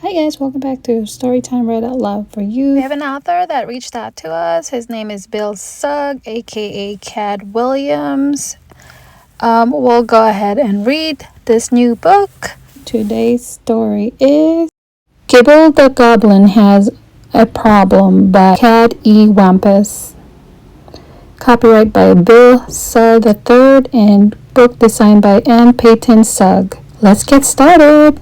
Hi guys, welcome back to Storytime Read Out Loud for You. We have an author that reached out to us. His name is Bill Sugg, aka Cad Williams. We'll go ahead and read this new book. Today's story is Gibble the Goblin Has a Problem by Cad E Wampus. Copyright by Bill Sugg III and book designed by Ann Payton Sugg. Let's get started.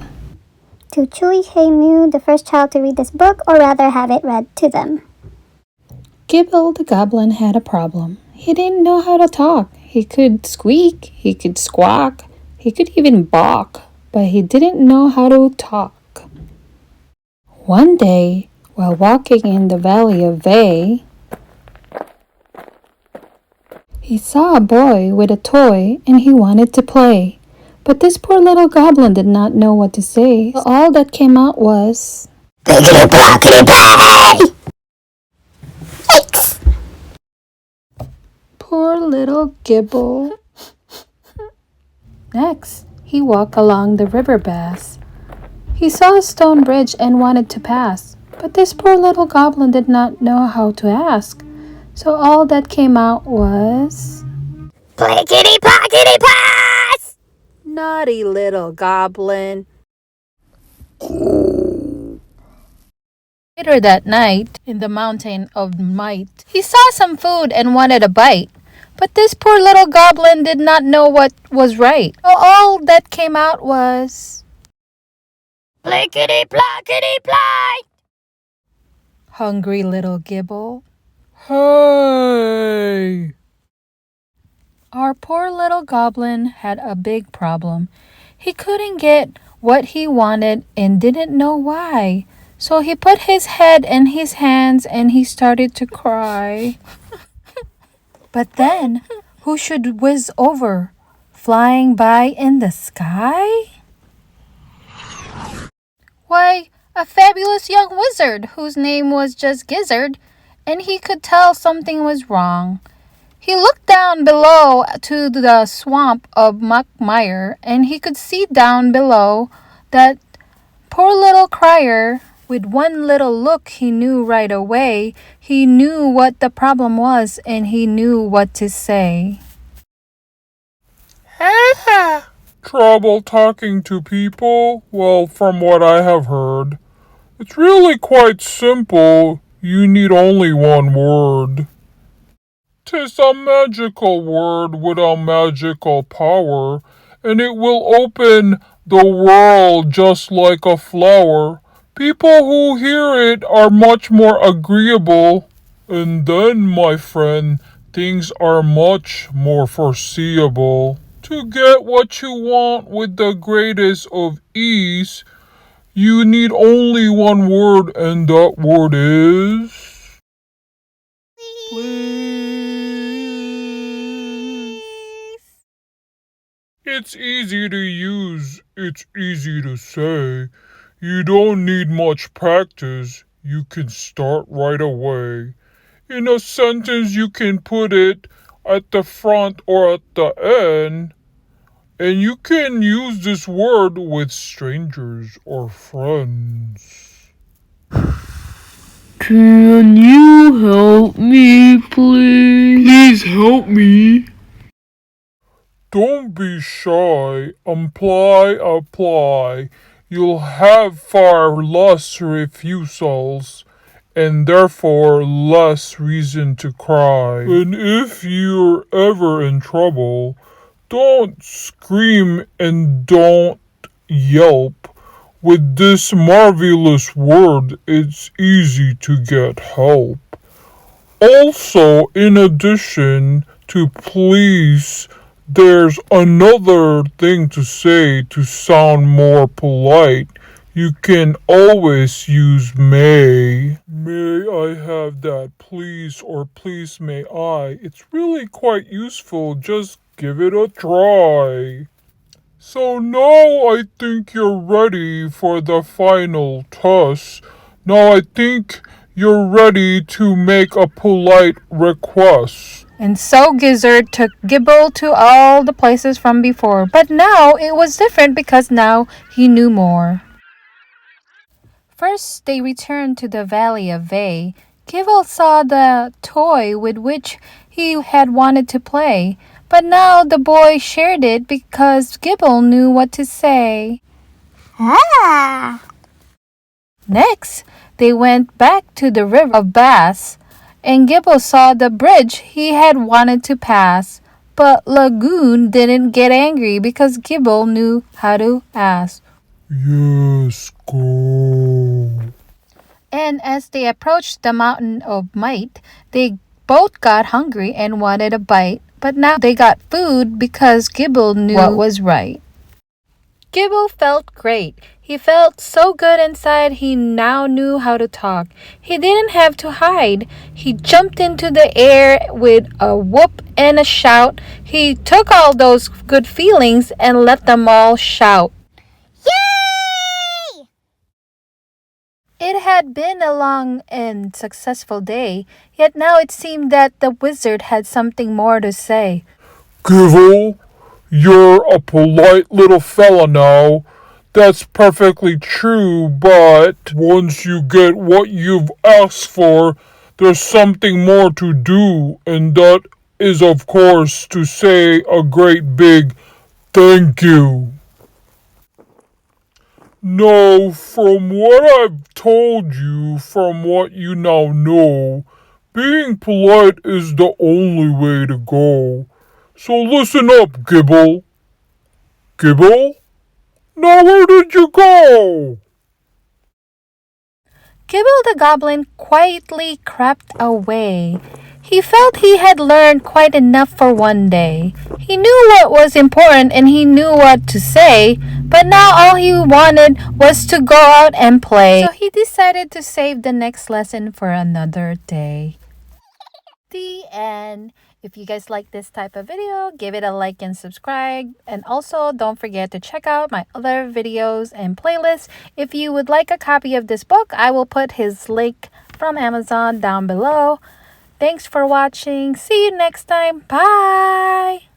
To Chewy Hey Mew, the first child to read this book, or rather have it read to them. Gibble the Goblin had a problem. He didn't know how to talk. He could squeak, he could squawk, he could even balk, but he didn't know how to talk. One day, while walking in the Valley of Vay, he saw a boy with a toy and he wanted to play. But this poor little goblin did not know what to say. So all that came out was, Blickety blockety play! Yikes! poor little Gibble. Next, he walked along the river bass. He saw a stone bridge and wanted to pass. But this poor little goblin did not know how to ask. So all that came out was, Blickety blockety pass! naughty little goblin. Later that night, in the mountain of might, he saw some food and wanted a bite. But this poor little goblin did not know what was right. So all that came out was, Blickety blockety play! hungry little Gibble. Hey! Our poor little goblin had a big problem. He couldn't get what he wanted and didn't know why. So he put his head in his hands and he started to cry. But then, who should whiz over, flying by in the sky? Why, a fabulous young wizard whose name was just Gizzard, and he could tell something was wrong. He looked down below to the swamp of Merrier, and he could see down below that poor little crier. With one little look, he knew right away. He knew what the problem was, and he knew what to say. Trouble talking to people? Well, from what I have heard, it's really quite simple. You need only one word. 'Tis a magical word with a magical power, and it will open the world just like a flower. People who hear it are much more agreeable, and then, my friend, things are much more foreseeable. To get what you want with the greatest of ease, you need only one word, and that word is... Please. It's easy to use, it's easy to say. You don't need much practice, you can start right away. In a sentence you can put it at the front or at the end. And you can use this word with strangers or friends. Can you help me, please? Please help me. Don't be shy. Apply. You'll have far less refusals, and therefore less reason to cry. And if you're ever in trouble, don't scream and don't yelp. With this marvelous word, it's easy to get help. Also, in addition to please, there's another thing to say to sound more polite. You can always use may. May I have that, please, or please may I. It's really quite useful. Just give it a try. So now I think you're ready for the final toss. Now I think you're ready to make a polite request. And so Gizzard took Gibble to all the places from before. But now it was different because now he knew more. First, they returned to the Valley of Vey. Gibble saw the toy with which he had wanted to play, but now the boy shared it because Gibble knew what to say. Ah! Next, they went back to the river of Bass, and Gibble saw the bridge he had wanted to pass. But Lagoon didn't get angry because Gibble knew how to ask. Yes, go. And as they approached the Mountain of Might, they both got hungry and wanted a bite. But now they got food because Gibble knew what was right. Gibble felt great. He felt so good inside he now knew how to talk. He didn't have to hide. He jumped into the air with a whoop and a shout. He took all those good feelings and let them all shout. Yay! It had been a long and successful day, yet now it seemed that the wizard had something more to say. Gibble, you're a polite little fella now. That's perfectly true, but once you get what you've asked for, there's something more to do, and that is, of course, to say a great big thank you. No, from what I've told you, from what you now know, being polite is the only way to go. So listen up, Gibble. Gibble? Now where did you go? Gibble the Goblin quietly crept away. He felt he had learned quite enough for one day. He knew what was important and he knew what to say, but now all he wanted was to go out and play. So he decided to save the next lesson for another day. The end. If you guys like this type of video, give it a like and subscribe. And also, don't forget to check out my other videos and playlists. If you would like a copy of this book, I will put his link from Amazon down below. Thanks for watching. See you next time. Bye!